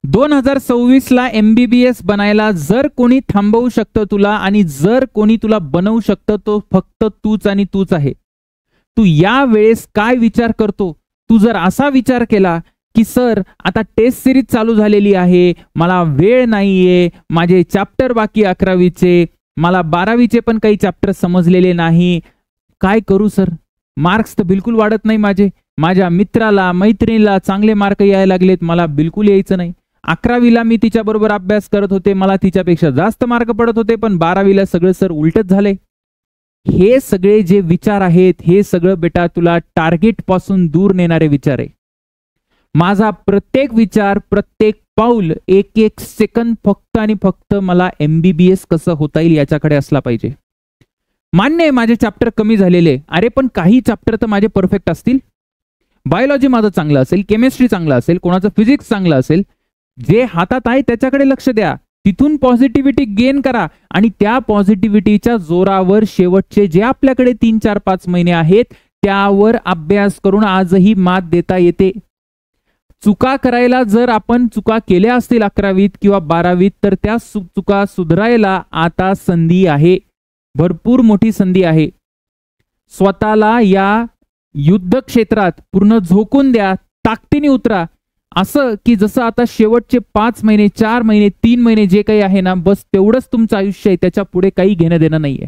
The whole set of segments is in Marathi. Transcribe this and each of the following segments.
2026 ला MBBS बनायला जर कोणी थांबवू शकतं तुला आणि जर कोणी तुला बनवू शकतं तो फक्त तूच आणि तूच आहे. तू या वेळेस काय विचार करतो? तू जर असा विचार केला की सर आता टेस्ट सिरीज चालू झालेली आहे, मला वेळ नाहीये, माझे चॅप्टर बाकी 11वीचे, मला 12वीचे पण काही चॅप्टर समजलेले नाही, काय करू सर? मार्क्स तर बिलकुल वाढत नाही माझे, माझ्या मित्राला मैत्रिणीला चांगले मार्क यायला लागलेत, मला बिलकुल यायचं नाही. 11वीला मी तिच्याबरोबर अभ्यास करत होते, मला तिच्यापेक्षा जास्त मार्क पडत होते, पण 12वीला सगळं सर उलटच झालंय. हे सगळे जे विचार आहेत हे सगळं बेटा तुला टार्गेट पासून दूर नेणारे विचार आहे. माझा प्रत्येक विचार, प्रत्येक पाऊल, एक एक सेकंद फक्त आणि फक्त मला MBBS कसं होता येईल याच्याकडे असला पाहिजे. मान्य आहे माझे चॅप्टर कमी झालेले, अरे पण काही चॅप्टर तर माझे परफेक्ट असतील. बायोलॉजी माझं चांगलं असेल, केमिस्ट्री चांगलं असेल, कोणाचं फिजिक्स चांगलं असेल, जे हातात आहे त्याच्याकडे लक्ष द्या, तिथून पॉझिटिव्हिटी गेन करा आणि त्या पॉझिटिव्हिटीच्या जोरावर शेवटचे जे आपल्याकडे 3, 4, 5 महिने आहेत त्यावर अभ्यास करून आजही मात देता येते. चुका करायला जर आपण चुका केल्या असतील 11वीत किंवा 12वीत तर त्या चुका सुधारायला आता संधी आहे, भरपूर मोठी संधी आहे. स्वतःला या युद्ध क्षेत्रात पूर्ण झोकून द्या, ताकदीने उतरा. असं की जसं आता शेवटचे 5 महिने, 4 महिने, 3 महिने जे काही आहे ना, बस तेवढंच तुमचं आयुष्य आहे, त्याच्या पुढे काही घेणं देणं नाहीये.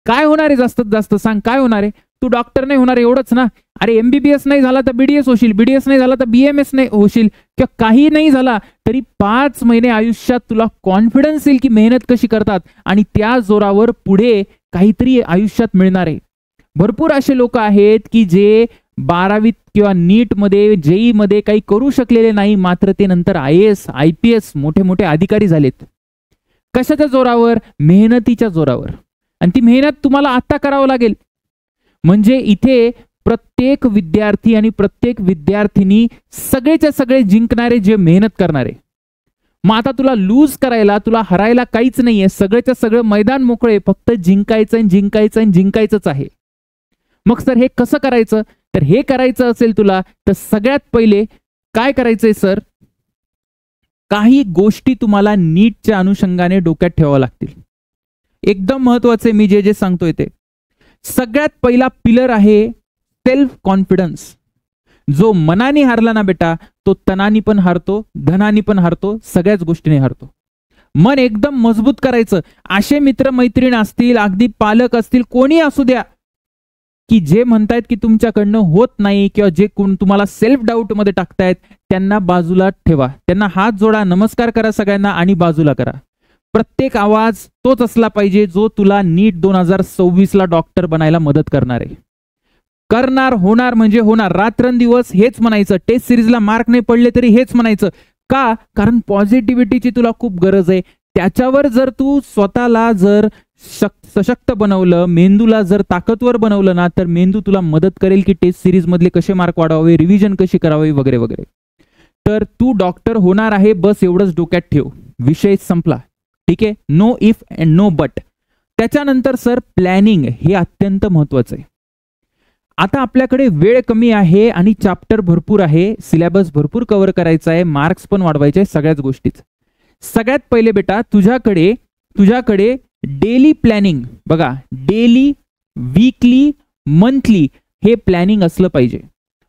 काय होणार आहे जास्तीत जास्त सांग, काय होणार आहे? तू डॉक्टर नाही होणार एवढंच ना. अरे MBBS नाही झाला तर BDS होशील, BDS नाही झाला तर BMS नाही होशील, किंवा काही नाही झाला तरी 5 महिने आयुष्यात तुला कॉन्फिडन्स येईल की मेहनत कशी करतात आणि त्या जोरावर पुढे काहीतरी आयुष्यात मिळणार आहे. भरपूर असे लोक आहेत की जे 12वीत किंवा नीट मध्ये, JEE मध्ये काही करू शकलेले नाही, मात्र ते नंतर IAS, IPS मोठे मोठे अधिकारी झालेत. कशाच्या जोरावर? मेहनतीच्या जोरावर. आणि ती मेहनत तुम्हाला आता करावं लागेल. म्हणजे इथे प्रत्येक विद्यार्थी आणि प्रत्येक विद्यार्थिनी सगळेच्या सगळे जिंकणारे, जे मेहनत करणारे. मग आता तुला लूज करायला, तुला हरायला काहीच नाहीये, सगळेच्या सगळं मैदान मोकळे, फक्त जिंकायचं आणि जिंकायचं आणि जिंकायचंच आहे. मग सर हे कसं करायचं? तर हे करायचं असेल तुला तर सगळ्यात पहिले काय करायचंय सर, काही गोष्टी तुम्हाला नीटच्या अनुषंगाने डोक्यात ठेवाव्या लागतील. एकदम महत्वाचे मी जे जे सांगतोय ते. सगळ्यात पहिला पिलर आहे सेल्फ कॉन्फिडन्स. जो मनाने हारला ना बेटा तो तनानी पण हारतो, धनानी पण हारतो, सगळ्याच गोष्टीने हारतो. मन एकदम मजबूत करायचं. असे मित्र मैत्रीण असतील, अगदी पालक असतील, कोणी असू द्या, की जे म्हणतायत की तुमच्याकडनं होत नाही किंवा जे कोण तुम्हाला सेल्फ डाऊट मध्ये टाकतायत त्यांना बाजूला ठेवा, त्यांना हात जोडा, नमस्कार करा सगळ्यांना आणि बाजूला करा. प्रत्येक आवाज तोच असला पाहिजे जो तुला नीट 2026 ला डॉक्टर बनायला मदत करणार आहे. करणार, होणार म्हणजे होणार, रात्रंदिवस हेच म्हणायचं. टेस्ट सिरीजला मार्क नाही पडले तरी हेच म्हणायचं. का? कारण पॉझिटिव्हिटीची तुला खूप गरज आहे. त्याच्यावर जर तू स्वतःला जर सशक्त बनवलं, मेंदूला जर ताकदवर बनवलं ना, तर मेंदू तुला मदत करेल की टेस्ट सिरीज मधले कसे मार्क वाढवावे, रिव्हिजन कशी करावी वगैरे वगैरे. तर तू डॉक्टर होणार आहे बस एवढंच डोक्यात ठेव, विषय संपला. ठीक आहे, no if and no but. त्याच्यानंतर सर प्लॅनिंग हे अत्यंत महत्वाचं आहे. आता आपल्याकडे वेळ कमी आहे आणि चॅप्टर भरपूर आहे, सिलेबस भरपूर कव्हर करायचा आहे, मार्क्स पण वाढवायचे आहे, सगळ्याच गोष्टीच. सगळ्यात पहिले बेटा तुझ्याकडे डेली प्लॅनिंग, बघा डेली, वीकली, मंथली हे प्लॅनिंग असलं पाहिजे.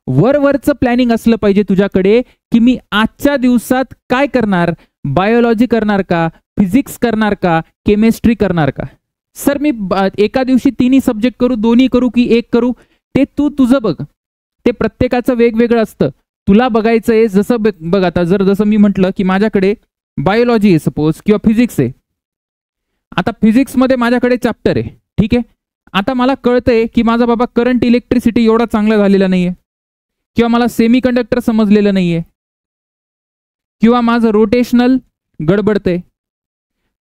वरवरचं प्लॅनिंग असलं पाहिजे तुझ्याकडे की मी आजच्या दिवसात काय करणार, बायोलॉजी करणार का, फिजिक्स करणार का, केमिस्ट्री करणार का. सर मी एका दिवशी तिन्ही सब्जेक्ट करू, दोन्ही करू की एक करू, ते तू तुझं बघ. ते प्रत्येकाचं वेगवेगळं असतं. तुला बघायचं आहे जसं बघ. आता जसं मी म्हटलं की माझ्याकडे बायोलॉजी आहे सपोज किंवा फिजिक्स आहे. आता फिजिक्स मध्ये माझ्याकडे चॅप्टर आहे, ठीक आहे. आता मला कळतंय की माझा बाबा करंट इलेक्ट्रिसिटी एवढा चांगला झालेला नाहीये, किंवा मला सेमी कंडक्टर समजलेलं नाहीये, किंवा माझं रोटेशनल गडबडतंय.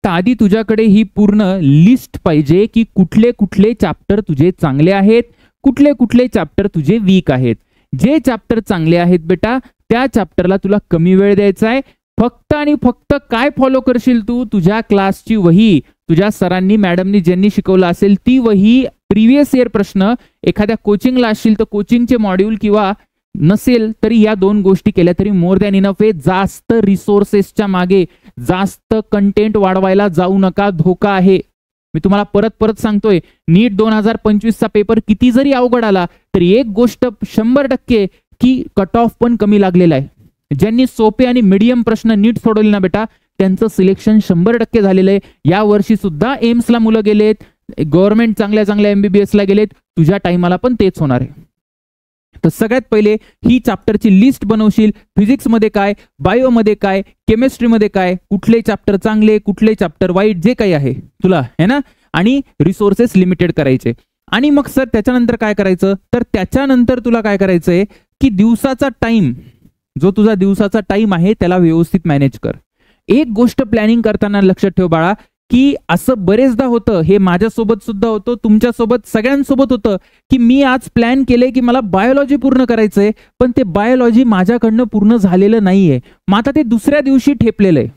तर आधी तुझ्याकडे ही पूर्ण लिस्ट पाहिजे की कुठले कुठले चॅप्टर तुझे चांगले आहेत, कुठले कुठले चॅप्टर तुझे वीक आहेत. जे चॅप्टर चांगले आहेत बेटा त्या चॅप्टरला तुला कमी वेळ द्यायचा आहे. फक्त आणि फक्त काय फॉलो करशील तू, तुझ्या क्लासची वही, तुझ्या सरांनी मॅडमनी ज्यांनी शिकवलं असेल ती वही, प्रिव्हियस इयर प्रश्न, एखाद्या कोचिंगला असशील तर कोचिंगचे मॉड्यूल किंवा नसेल तरी या 2 गोष्टी केल्या तरी मोर दॅन इनफ आहे. जास्त रिसोर्सेसच्या मागे जास्त कंटेंट वाढवायला जाऊ नका, धोका आहे. मी तुम्हाला परत परत सांगतोय, नीट 2025चा पेपर किती जरी अवघड आला तरी एक गोष्ट 100% की कट ऑफ पण कमी लागलेला आहे. ज्यांनी सोपे आणि मीडियम प्रश्न नीट सोडवले ना बेटा, त्यांचं सिलेक्शन 100% झालेलं आहे. या वर्षी सुद्धा एम्सला मुलं गेलेत, गव्हर्नमेंट चांगल्या चांगल्या MBBSला गेलेत. तुझ्या टाइमाला पण तेच होणार आहे. तर सगळ्यात पहिले ही चॅप्टरची लिस्ट बनवशील. फिजिक्समध्ये काय, बायोमध्ये काय, केमिस्ट्रीमध्ये काय, कुठले चॅप्टर चांगले, कुठले चॅप्टर वाईट, जे काही आहे तुला है ना. आणि रिसोर्सेस लिमिटेड करायचे. आणि मग सर त्याच्यानंतर काय करायचं, तर त्याच्यानंतर तुला काय करायचंय की दिवसाचा टाइम, जो तुझा दिवसाचा टाइम आहे त्याला व्यवस्थित मॅनेज कर. एक गोष्ट प्लॅनिंग करताना लक्षात ठेव बाळा, की असं बरेचदा होतं, हे माझ्यासोबत सुद्धा होतं, तुमच्यासोबत सगळ्यांसोबत होतं, की मी आज प्लॅन केलंय की मला बायोलॉजी पूर्ण करायचंय, पण ते बायोलॉजी माझ्याकडनं पूर्ण झालेलं नाहीये. मग आता ते दुसऱ्या दिवशी ठेपलेलं आहे.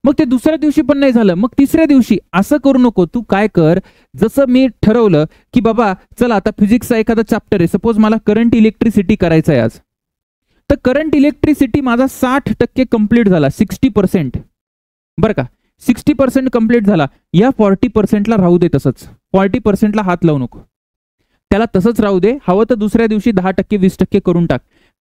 मग ते दुसऱ्या दिवशी पण नाही झालं, मग तिसऱ्या दिवशी. असं करू नको. तू काय कर, जसं मी ठरवलं की बाबा चला आता फिजिक्सचा एखादा चॅप्टर आहे, सपोज मला करंट इलेक्ट्रिसिटी करायचं आहे आज, तर करंट इलेक्ट्रिसिटी माझा 60% कंप्लीट झाला, 60%. बरं का, 60% कंप्लीट झाला. या 40%ला राहू दे तसंच, 40%ला हात लावू नको, त्याला तसंच राहू दे. हवं तर दुसऱ्या दिवशी 10% 20% करून टाक.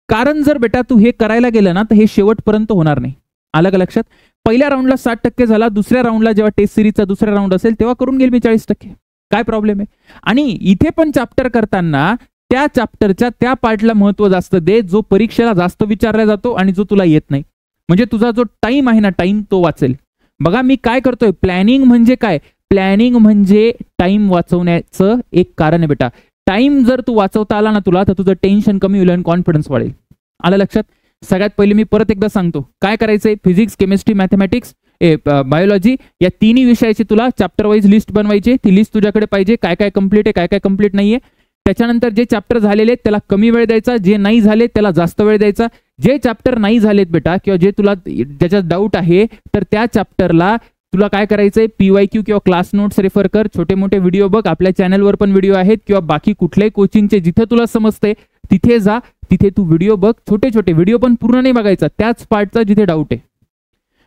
कारण जर बेटा तू हे करायला गेलं ना तर हे शेवटपर्यंत होणार नाही. आलं का लक्षात. पहिल्या राऊंडला 60% झाला, दुसऱ्या राऊंडला जेव्हा टेस्ट सिरीजचा दुसरा राऊंड असेल तेव्हा करून घेईल मी 40%. काय प्रॉब्लेम आहे. आणि इथे पण चॅप्टर करताना त्या चॅप्टरच्या त्या पार्टला महत्व जास्त दे, जो परीक्षेला जास्त विचारला जातो आणि जो तुला येत नाही. म्हणजे तुझा जो टाइम आहे ना, टाइम तो वाचेल. बघा मी काय करतोय, प्लॅनिंग म्हणजे काय, प्लॅनिंग म्हणजे टाइम वाचवण्याचं एक कारण आहे बेटा. टाइम जर तू वाचवता आला ना तुला, तर तुझं टेन्शन कमी होईल आणि कॉन्फिडन्स वाढेल. आलं लक्षात. सगळ्यात पहिले मी परत एकदा सांगतो काय करायचंय. फिजिक्स, केमिस्ट्री, मॅथमॅटिक्स, बायोलॉजी या तिन्ही विषयाची तुला चॅप्टर वाईज लिस्ट बनवायची. ती लिस्ट तुझ्याकडे पाहिजे, काय काय कंप्लीट आहे, काय काय कंप्लीट नाहीये. त्याच्यानंतर जे चॅप्टर झालेले त्याला कमी वेळ द्यायचा, जे नाही झाले त्याला जास्त वेळ द्यायचा. जे चॅप्टर नाही झालेत बेटा, किंवा जे तुला ज्याच्यात डाऊट आहे, तर त्या चॅप्टरला तुला काय करायचंय, PYQ किंवा क्लास नोट्स रेफर कर, छोटे मोठे व्हिडिओ बघ. आपल्या चॅनलवर पण व्हिडिओ आहेत, किंवा बाकी कुठल्याही कोचिंगचे जिथे तुला समजते तिथे जा, तिथे तू व्हिडिओ बघ. छोटे छोटे व्हिडिओ पण पूर्ण नाही बघायचा, त्याच पार्टचा जिथे डाऊट आहे.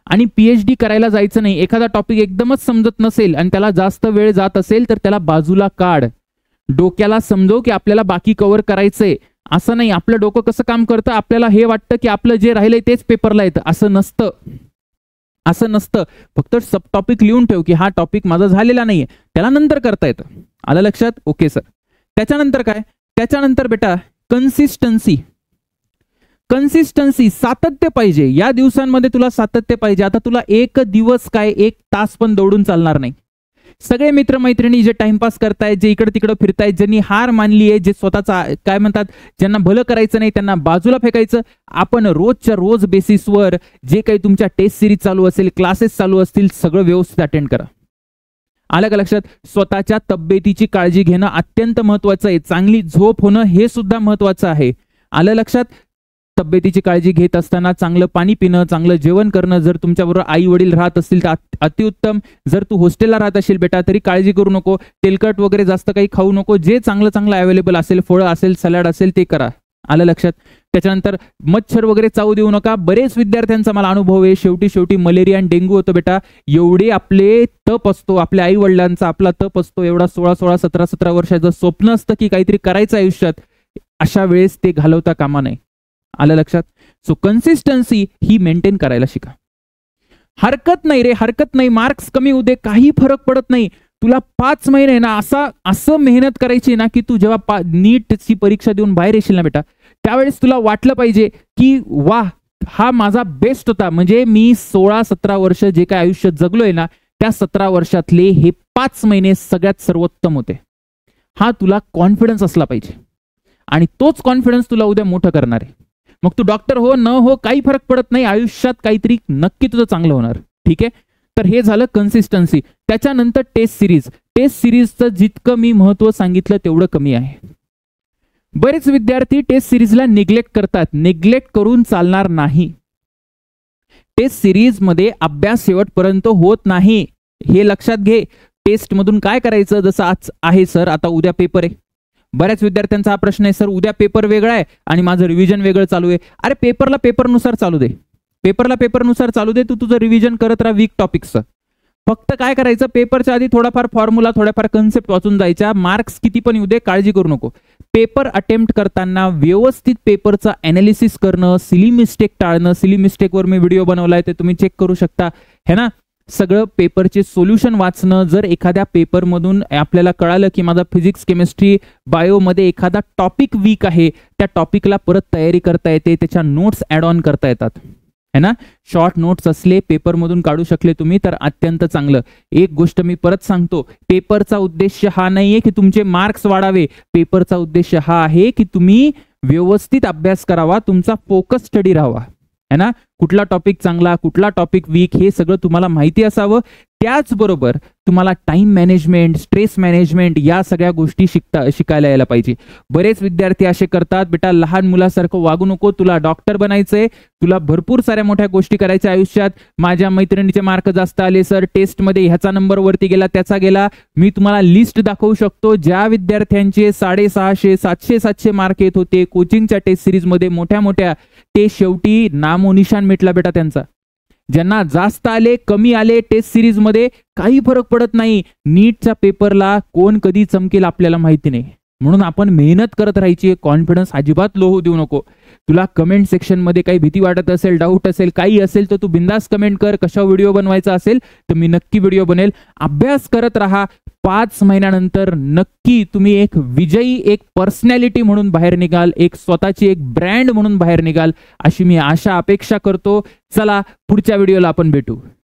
आणि PhD करायला जायचं नाही. एखादा टॉपिक एकदमच समजत नसेल आणि त्याला जास्त वेळ जात असेल तर त्याला बाजूला काढ. डोक्याला समजव की आपल्याला बाकी कव्हर करायचंय. असं नाही, आपलं डोकं कसं काम करतं, आपल्याला हे वाटतं की आपलं जे राहिलंय तेच पेपरला येतं. असं नसतं, असं नसतं. फक्त सब टॉपिक लिहून ठेव की हा टॉपिक माझा झालेला नाहीये, त्याला नंतर करता येतं. आलं लक्षात. Okay sir. त्याच्यानंतर काय, त्याच्यानंतर बेटा कन्सिस्टन्सी. कन्सिस्टन्सी, सातत्य पाहिजे. या दिवसांमध्ये तुला सातत्य पाहिजे. आता तुला एक दिवस काय, 1 तास पण दौडून चालणार नाही. सगळे मित्रमैत्रिणी जे टाइमपास करतायत, जे इकडे तिकडे फिरतायत, ज्यांनी हार मानली आहे, जे स्वतःचा काय म्हणतात, ज्यांना भलं करायचं नाही त्यांना बाजूला फेकायचं. आपण रोजच्या रोज बेसिसवर जे काही तुमच्या टेस्ट सिरीज चालू असेल, क्लासेस चालू असतील, सगळं व्यवस्थित अटेंड करा. आलं का लक्षात. स्वतःच्या तब्येतीची काळजी घेणं अत्यंत महत्वाचं आहे. चांगली झोप होणं हे सुद्धा महत्वाचं आहे. आलं लक्षात. तब्येतीची काळजी घेत असताना चांगलं पाणी पिणं, चांगलं जेवण करणं. जर तुमच्याबरोबर आई वडील राहत असतील तर अतिउत्तम. जर तू हॉस्टेलला राहत असेल बेटा तरी काळजी करू नको. तेलकट वगैरे जास्त काही खाऊ नको. जे चांगलं चांगलं अवेलेबल असेल, फळं असेल, सलाड असेल ते करा. आलं लक्षात. त्याच्यानंतर मच्छर वगैरे चावू देऊ नका. बरेच विद्यार्थ्यांचा मला अनुभव आहे, शेवटी मलेरिया आणि डेंग्यू होतो बेटा. एवढे आपले तप असतो, आपल्या आई वडिलांचा आपला तप असतो, एवढा 16, 17 वर्षाचं स्वप्न असतं की काहीतरी करायचं आयुष्यात. अशा वेळेस ते घालवता कामा नये. आलं लक्षात. सो कन्सिस्टन्सी ही मेंटेन करायला शिका. हरकत नाही रे, हरकत नाही, मार्क्स कमी होऊ दे, काही फरक पडत नाही. तुला 5 महिने ना असं मेहनत करायची ना की तू जेव्हा नीटची परीक्षा देऊन बाहेर येशील ना बेटा, त्यावेळेस तुला वाटलं पाहिजे की वाह, हा माझा बेस्ट होता. म्हणजे मी 16-17 वर्ष जे काय आयुष्य जगलोय ना, त्या 17 वर्षातले हे 5 महिने सगळ्यात सर्वोत्तम होते. हा तुला कॉन्फिडन्स असला पाहिजे. आणि तोच कॉन्फिडन्स तुला उद्या मोठं करणार आहे. मग तू डॉक्टर हो न हो काही फरक पडत नाही, आयुष्यात काहीतरी नक्की तुझं चांगलं होणार. ठीक आहे. तर हे झालं कन्सिस्टन्सी. त्याच्यानंतर टेस्ट सिरीज. टेस्ट सिरीजचं जितकं मी महत्व सांगितलं तेवढं कमी आहे. बरेच विद्यार्थी टेस्ट सिरीजला निग्लेक्ट करतात. निग्लेक्ट करून चालणार नाही. टेस्ट सिरीज मध्ये अभ्यास शेवटपर्यंत होत नाही, हे लक्षात घे. टेस्ट मधून काय करायचं, जसं आज आहे सर, आता उद्या पेपर आहे, बऱ्याच विद्यार्थ्यांचा हा प्रश्न आहे, सर उद्या पेपर वेगळा आहे आणि माझं रिव्हिजन वेगळं चालू आहे. अरे पेपरला पेपरनुसार चालू दे, पेपरला पेपरनुसार चालू दे. तू तुझं रिव्हिजन करत राहा वीक टॉपिक्सचं. फक्त काय करायचं, पेपरच्या आधी थोडाफार फॉर्म्युला, थोड्याफार कन्सेप्ट वाचून जायच्या. मार्क्स किती पण येऊ दे, काळजी करू नको. पेपर अटेम्प्ट करताना व्यवस्थित पेपरचं अनालिसिस करणं, सिली मिस्टेक टाळणं. सिली मिस्टेकवर मी व्हिडिओ बनवलाय, ते तुम्ही चेक करू शकता, है ना. सगळं पेपरचे सोल्युशन वाचणं. जर एखाद्या पेपरमधून आपल्याला कळालं की माझा फिजिक्स, केमिस्ट्री, बायोमध्ये एखादा टॉपिक वीक आहे, त्या टॉपिकला परत तयारी करता येते, त्याच्या नोट्स ऍड ऑन करता येतात, है ना. शॉर्ट नोट्स असले पेपरमधून काढू शकले तुम्ही तर अत्यंत चांगलं. एक गोष्ट मी परत सांगतो, पेपरचा उद्देश हा नाहीये की तुमचे मार्क्स वाढावे. पेपरचा उद्देश हा आहे की तुम्ही व्यवस्थित अभ्यास करावा, तुमचा फोकस स्टडी राहावा, है ना. कुठला टॉपिक चांगला, कुठला टॉपिक वीक, हे सगळं तुम्हाला माहिती असावं. त्याचबरोबर तुम्हाला टाइम मॅनेजमेंट, स्ट्रेस मॅनेजमेंट या सगळ्या गोष्टी शिकायला यायला पाहिजे. बरेच विद्यार्थी असे करतात, बेटा लहान मुलासारखं वागू नको, तुला डॉक्टर बनायचंय, तुला भरपूर साऱ्या मोठ्या गोष्टी करायच्या आयुष्यात. माझ्या मैत्रिणीचे मार्क जास्त आले सर, टेस्टमध्ये ह्याचा नंबर वरती गेला, त्याचा गेला. मी तुम्हाला लिस्ट दाखवू शकतो, ज्या विद्यार्थ्यांचे 650, 700 मार्क येत होते कोचिंगच्या टेस्ट सिरीजमध्ये मोठ्या मोठ्या, ते शेवटी नामोनिशान मिटला बेटा त्यांचा. ज्यांना जास्त आले, कमी आले, टेस्ट सिरीज मध्ये काही फरक पडत नाही. नीटच्या पेपरला कोण कधी चमकेल आपल्याला माहिती नाही, म्हणून आपण मेहनत करत राहायची. कॉन्फिडन्स अजिबात लो होऊ देऊ नको. तुला कमेंट सेक्शन मध्ये काही भीती वाटत असेल, डाऊट असेल, काही असेल तर तू बिंदास कमेंट कर. कशा व्हिडिओ बनवायचा असेल तर मी नक्की व्हिडिओ बनेल. अभ्यास करत राहा. 5 महिन्यानंतर नक्की तुम्ही एक विजयी, एक पर्सनॅलिटी म्हणून बाहेर निघाल, एक स्वतःची एक ब्रँड म्हणून बाहेर निघाल, अशी मी आशा अपेक्षा करतो. चला पुढच्या व्हिडिओला आपण भेटू.